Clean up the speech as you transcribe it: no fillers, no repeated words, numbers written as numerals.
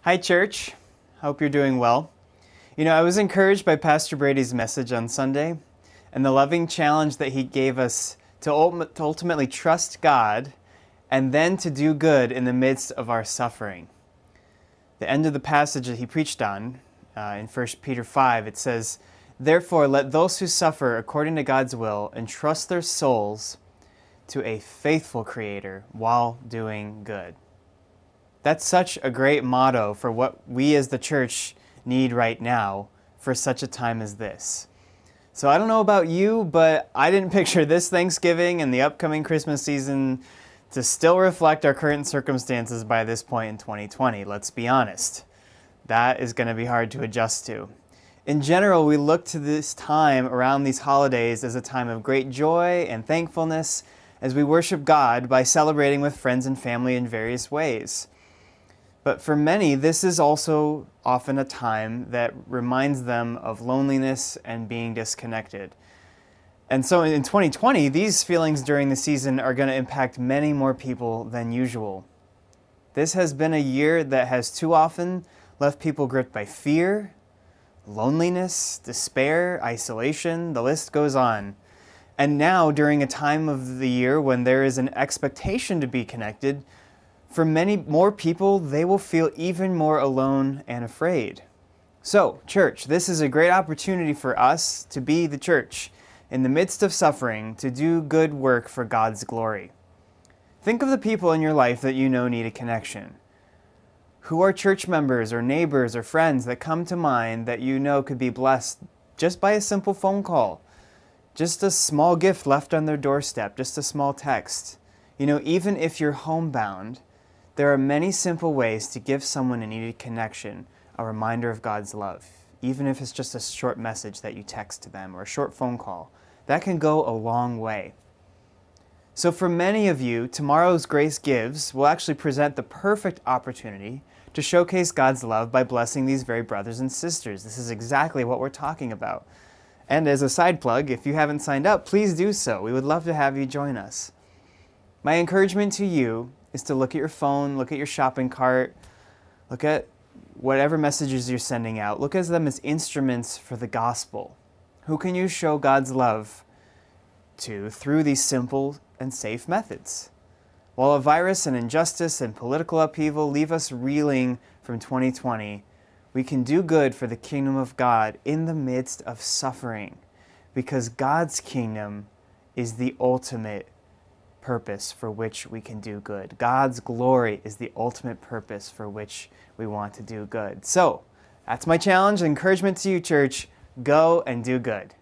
Hi, church. Hope you're doing well. I was encouraged by Pastor Brady's message on Sunday and the loving challenge that he gave us to ultimately trust God and then to do good in the midst of our suffering. The end of the passage that he preached on in 1 Peter 5, it says, "Therefore let those who suffer according to God's will entrust their souls to a faithful Creator while doing good." That's such a great motto for what we as the church need right now for such a time as this. So I don't know about you, but I didn't picture this Thanksgiving and the upcoming Christmas season to still reflect our current circumstances by this point in 2020. Let's be honest. That is going to be hard to adjust to. In general, we look to this time around these holidays as a time of great joy and thankfulness as we worship God by celebrating with friends and family in various ways. But for many, this is also often a time that reminds them of loneliness and being disconnected. And so in 2020, these feelings during the season are going to impact many more people than usual. This has been a year that has too often left people gripped by fear, loneliness, despair, isolation, the list goes on. And now, during a time of the year when there is an expectation to be connected, for many more people, they will feel even more alone and afraid. So, church, this is a great opportunity for us to be the church in the midst of suffering, to do good work for God's glory. Think of the people in your life that you know need a connection. Who are church members or neighbors or friends that come to mind that you know could be blessed just by a simple phone call, just a small gift left on their doorstep, just a small text? Even if you're homebound, there are many simple ways to give someone a needed connection, a reminder of God's love, even if it's just a short message that you text to them or a short phone call. That can go a long way. So for many of you, tomorrow's Grace Gives will actually present the perfect opportunity to showcase God's love by blessing these very brothers and sisters. This is exactly what we're talking about. And as a side plug, if you haven't signed up, please do so. We would love to have you join us. My encouragement to you is to look at your phone, look at your shopping cart, look at whatever messages you're sending out. Look at them as instruments for the gospel. Who can you show God's love to through these simple and safe methods? While a virus and injustice and political upheaval leave us reeling from 2020, we can do good for the kingdom of God in the midst of suffering, because God's kingdom is the ultimate purpose for which we can do good. God's glory is the ultimate purpose for which we want to do good. So, that's my challenge, encouragement to you, church. Go and do good.